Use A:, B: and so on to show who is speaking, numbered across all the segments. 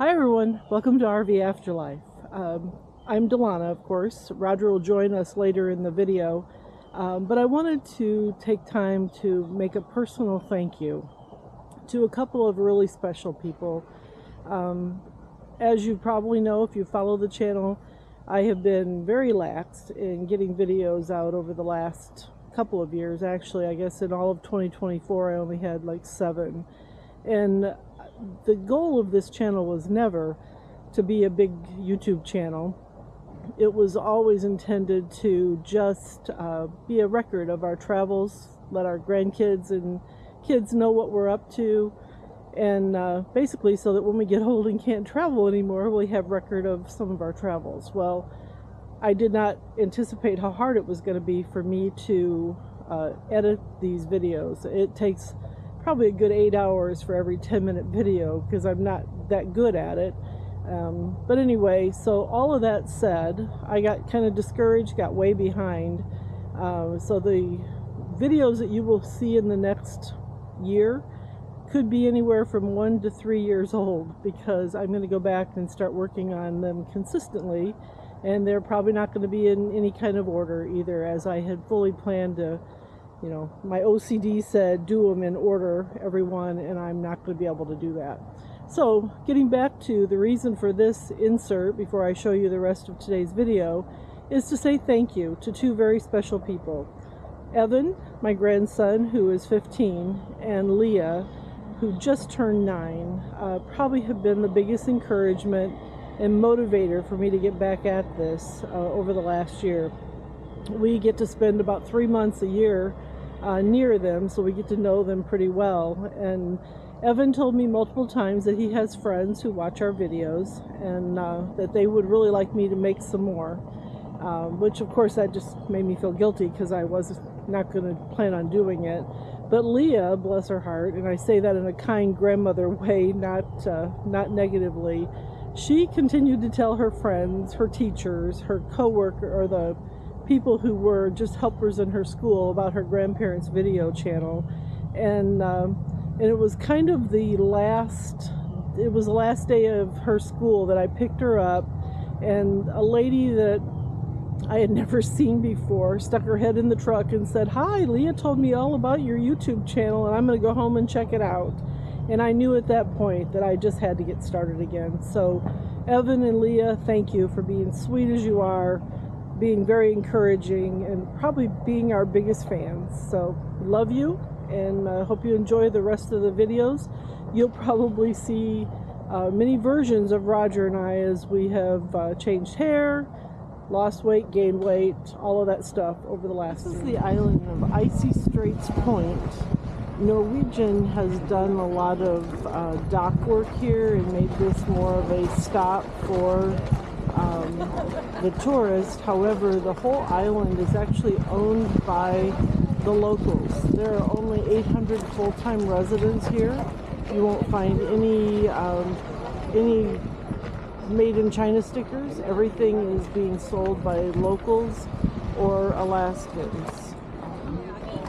A: Hi everyone, welcome to RV Afterlife. I'm Delana, of course. Roger will join us later in the video, but I wanted to take time to make a personal thank you to a couple of really special people. As you probably know, if you follow the channel, I have been very lax in getting videos out over the last couple of years. Actually, I guess in all of 2024 I only had like 7. And the goal of this channel was never to be a big YouTube channel. It was always intended to just be a record of our travels, let our grandkids and kids know what we're up to, and basically so that when we get old and can't travel anymore, we have record of some of our travels. Well, I did not anticipate how hard it was going to be for me to edit these videos. It takes probably a good 8 hours for every 10-minute video because I'm not that good at it. But anyway, so all of that said, I got kind of discouraged, got way behind. So the videos that you will see in the next year could be anywhere from 1 to 3 years old, because I'm going to go back and start working on them consistently, and they're probably not going to be in any kind of order either, as I had fully planned to. You know, my OCD said do them in order, everyone, and I'm not going to be able to do that. So, getting back to the reason for this insert before I show you the rest of today's video, is to say thank you to 2 very special people. Evan, my grandson, who is 15, and Leah, who just turned 9, probably have been the biggest encouragement and motivator for me to get back at this over the last year. We get to spend about 3 months a year near them, so we get to know them pretty well. And Evan told me multiple times that he has friends who watch our videos, and that they would really like me to make some more, which of course that just made me feel guilty because I was not going to plan on doing it. But Leah, bless her heart, and I say that in a kind grandmother way, not negatively, she continued to tell her friends, her teachers, her co-worker, or the people who were just helpers in her school about her grandparents' video channel. And it was kind of the last day of her school that I picked her up, and a lady that I had never seen before stuck her head in the truck and said, "Hi, Leah told me all about your YouTube channel and I'm going to go home and check it out." And I knew at that point that I just had to get started again. So Evan and Leah, thank you for being sweet as you are, being very encouraging, and probably being our biggest fans. So love you, and hope you enjoy the rest of the videos. You'll probably see many versions of Roger and I as we have changed hair, lost weight, gained weight, all of that stuff over the last year. This is the island of Icy Straits Point. Norwegian has done a lot of dock work here and made this more of a stop for the tourist. However, the whole island is actually owned by the locals. There are only 800 full-time residents here. You won't find any made in China stickers. Everything is being sold by locals or Alaskans.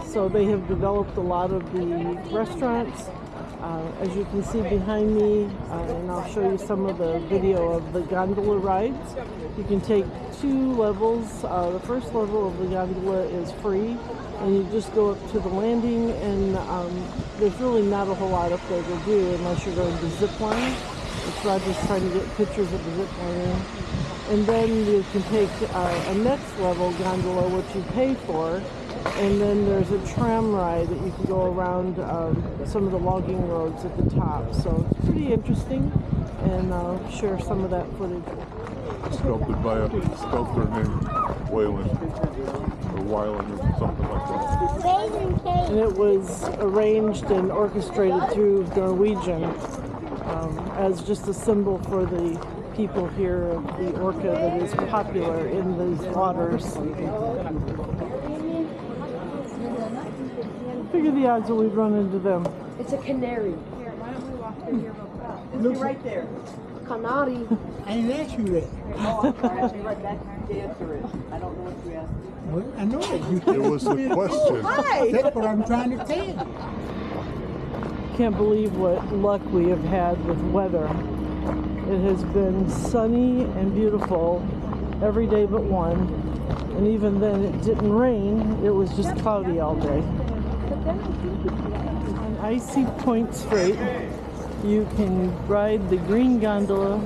A: So they have developed a lot of the restaurants. As you can see behind me, and I'll show you some of the video of the gondola rides. You can take 2 levels. The first level of the gondola is free, and you just go up to the landing, and there's really not a whole lot up there to do unless you're going to zip line. It's Roger's trying to get pictures of the zip lining. And then you can take a next level gondola, which you pay for. And then there's a tram ride that you can go around some of the logging roads at the top. So it's pretty interesting, and I'll share some of that footage.
B: Sculpted by a sculptor named Whalen, or Wyland, or something like that.
A: And it was arranged and orchestrated through Norwegian as just a symbol for the people here of the orca that is popular in these waters. Figure the odds that we'd run into them.
C: It's a canary. Here, why don't we walk through here real fast? It's right there. Canary.
D: I didn't ask you that.
C: Oh, I'm sorry. I'll be right back to answer it. I don't know what you asked me.
D: Well, I know it.
B: It was the question.
C: Hi.
D: That's what I'm trying to tell you.
A: Can't believe what luck we have had with weather. It has been sunny and beautiful every day but one, and even then it didn't rain, it was just cloudy all day. On Icy Strait, you can ride the green gondola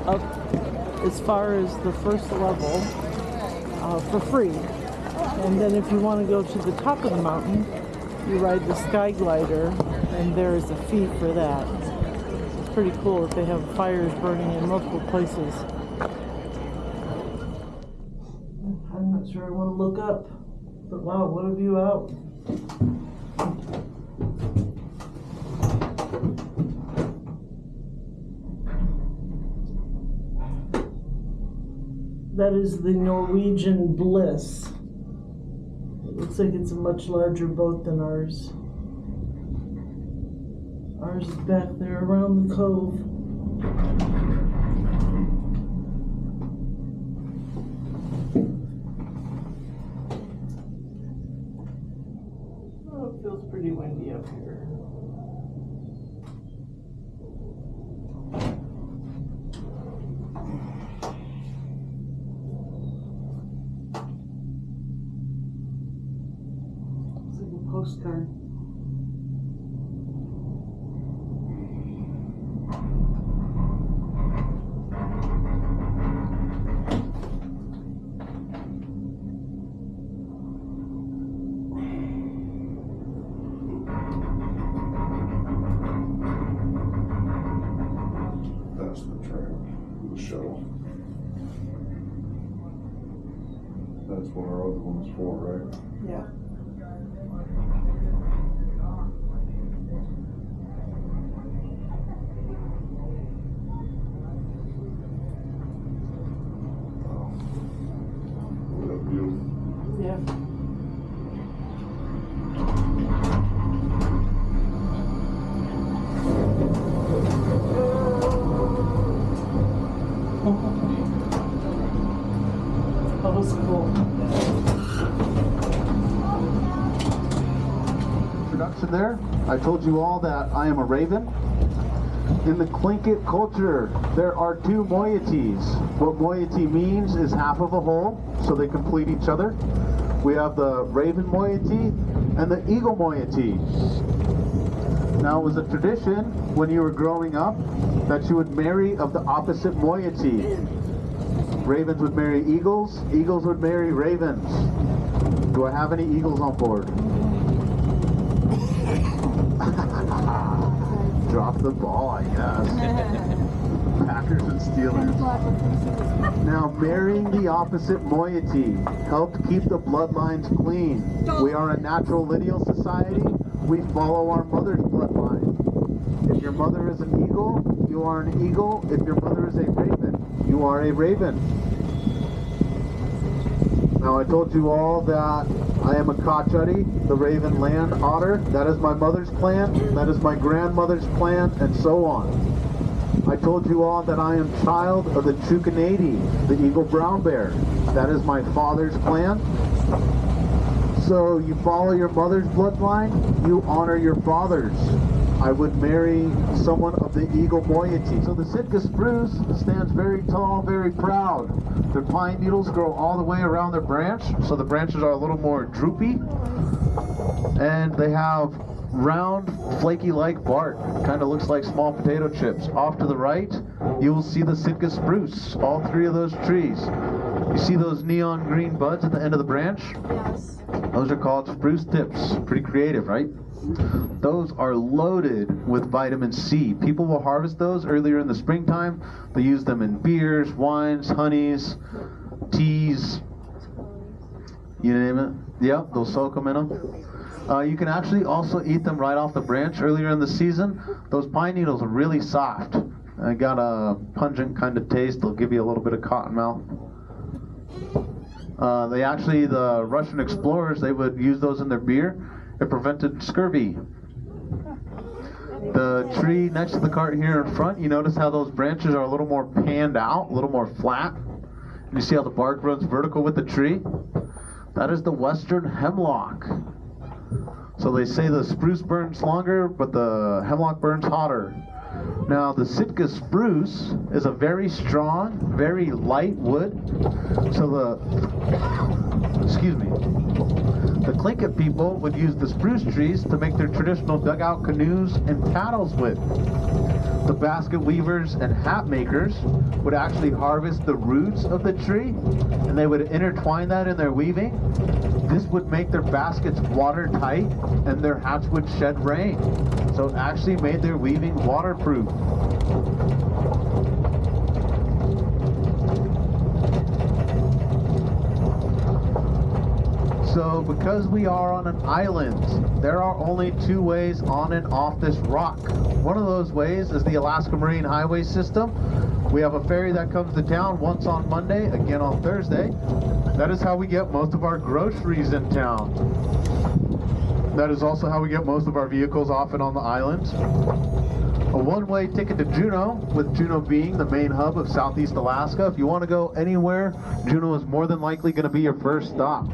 A: up as far as the first level for free. And then if you want to go to the top of the mountain, you ride the sky glider, and there is a fee for that. It's pretty cool that they have fires burning in multiple places. I'm not sure I want to look up, but wow, what a view out. That is the Norwegian Bliss. It looks like it's a much larger boat than ours. Ours is back there around the cove. Oh, it feels pretty windy up here. Postcard.
B: That's the train, the shuttle. That's what our other one's for, right?
A: Yeah. Yeah. That was cool.
E: Introduction there. I told you all that I am a raven. In the Tlingit culture, there are two moieties. What moiety means is half of a whole, so they complete each other. We have the raven moiety and the eagle moiety. Now, it was a tradition when you were growing up that you would marry of the opposite moiety. Ravens would marry eagles, eagles would marry ravens. Do I have any eagles on board? Drop the ball, I guess. Packers and Steelers. Now, marrying the opposite moiety helped keep the bloodlines clean. We are a natural lineal society. We follow our mother's bloodline. If your mother is an eagle, you are an eagle. If your mother is a raven, you are a raven. Now, I told you all that I am a Kachari, the raven land otter. That is my mother's clan, that is my grandmother's clan, and so on. I told you all that I am child of the Chukanadi, the eagle brown bear. That is my father's clan. So you follow your mother's bloodline, you honor your father's. I would marry someone of the eagle moiety. So the Sitka spruce stands very tall, very proud. Their pine needles grow all the way around their branch, so the branches are a little more droopy. And they have round, flaky-like bark. Kind of looks like small potato chips. Off to the right, you will see the Sitka spruce, all three of those trees. You see those neon green buds at the end of the branch?
C: Yes.
E: Those are called spruce tips. Pretty creative, right? Those are loaded with vitamin C. People will harvest those earlier in the springtime. They use them in beers, wines, honeys, teas, you name it. Yep, they'll soak them in them. You can actually also eat them right off the branch earlier in the season. Those pine needles are really soft. They got a pungent kind of taste. They'll give you a little bit of cotton mouth. The Russian explorers, they would use those in their beer. It prevented scurvy. The tree next to the cart here in front, you notice how those branches are a little more panned out, a little more flat. And you see how the bark runs vertical with the tree? That is the western hemlock. So they say the spruce burns longer, but the hemlock burns hotter. Now, the Sitka spruce is a very strong, very light wood. So the Tlingit people would use the spruce trees to make their traditional dugout canoes and paddles with. The basket weavers and hat makers would actually harvest the roots of the tree, and they would intertwine that in their weaving. This would make their baskets watertight, and their hats would shed rain. So it actually made their weaving waterproof. So because we are on an island, there are only two ways on and off this rock. One of those ways is the Alaska Marine Highway system. We have a ferry that comes to town once on Monday, again on Thursday. That is how we get most of our groceries in town. That is also how we get most of our vehicles off and on the island. A one-way ticket to Juneau, with Juneau being the main hub of Southeast Alaska. If you want to go anywhere, Juneau is more than likely going to be your first stop.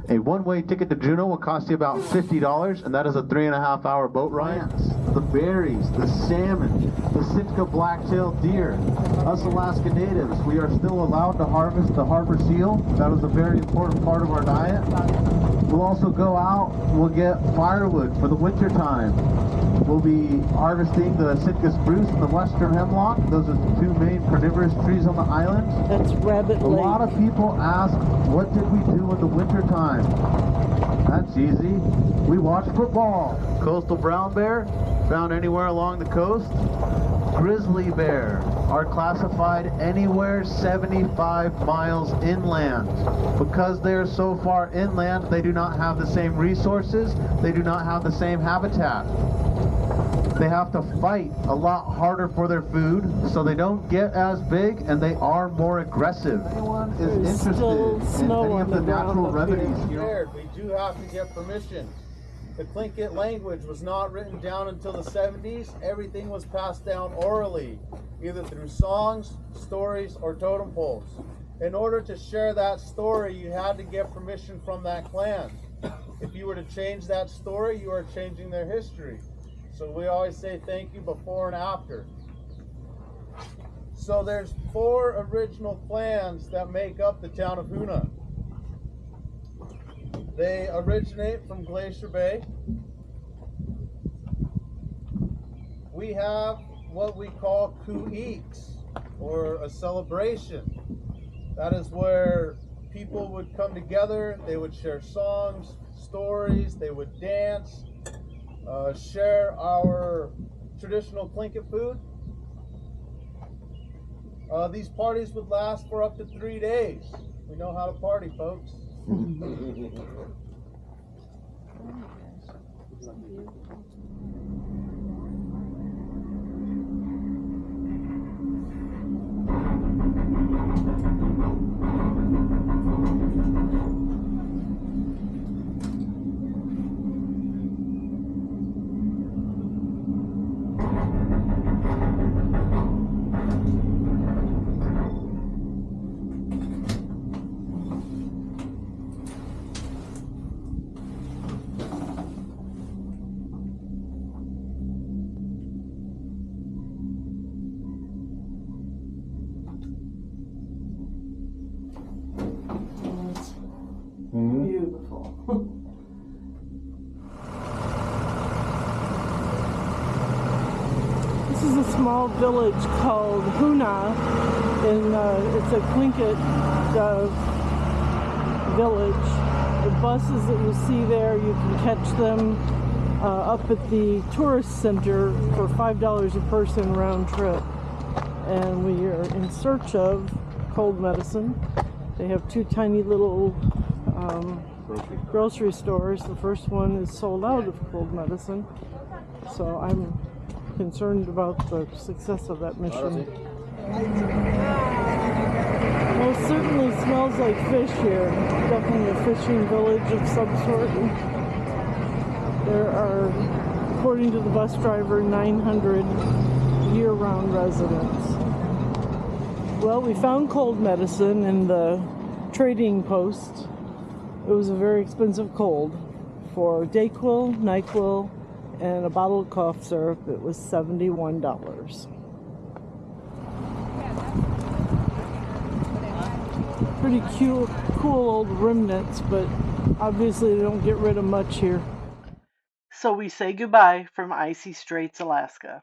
E: A one-way ticket to Juneau will cost you about $50, and that is a 3.5-hour boat ride. The berries, the salmon, the Sitka black-tailed deer. Us Alaska natives, we are still allowed to harvest the harbor seal. That is a very important part of our diet. We'll also go out, we'll get firewood for the winter time. We'll be harvesting the Sitka spruce and the western hemlock. Those are the two main carnivorous trees on the island.
A: That's Rabbit Lake.
E: A lot of people ask, what did we do in the winter time? That's easy. We watch football. Coastal brown bear, found anywhere along the coast. Grizzly bear are classified anywhere 75 miles inland. Because they are so far inland, they do not have the same resources. They do not have the same habitat. They have to fight a lot harder for their food, so they don't get as big, and they are more aggressive. If anyone is interested in any of the natural remedies here,
F: we do have to get permission. The Tlingit language was not written down until the 70s. Everything was passed down orally, either through songs, stories, or totem poles. In order to share that story, you had to get permission from that clan. If you were to change that story, you are changing their history. So we always say thank you before and after. So there's 4 original clans that make up the town of Hoonah. They originate from Glacier Bay. We have what we call Ku'iks, or a celebration. That is where people would come together, they would share songs, stories, they would dance, share our traditional Tlingit food. These parties would last for up to 3 days. We know how to party, folks.
C: Beautiful.
A: This is a small village called Hoonah, and it's a Tlingit village. The buses that you see there, you can catch them up at the tourist center for $5 a person round trip. And we are in search of cold medicine. They have 2 tiny little grocery stores. The first one is sold out of cold medicine, so I'm concerned about the success of that mission. Well, it certainly smells like fish here. Definitely a fishing village of some sort. There are, according to the bus driver, 900 year-round residents. Well, we found cold medicine in the trading post. It was a very expensive cold for Dayquil, NyQuil, and a bottle of cough syrup, it was $71. Pretty cute, cool old remnants, but obviously they don't get rid of much here. So we say goodbye from Icy Straits, Alaska.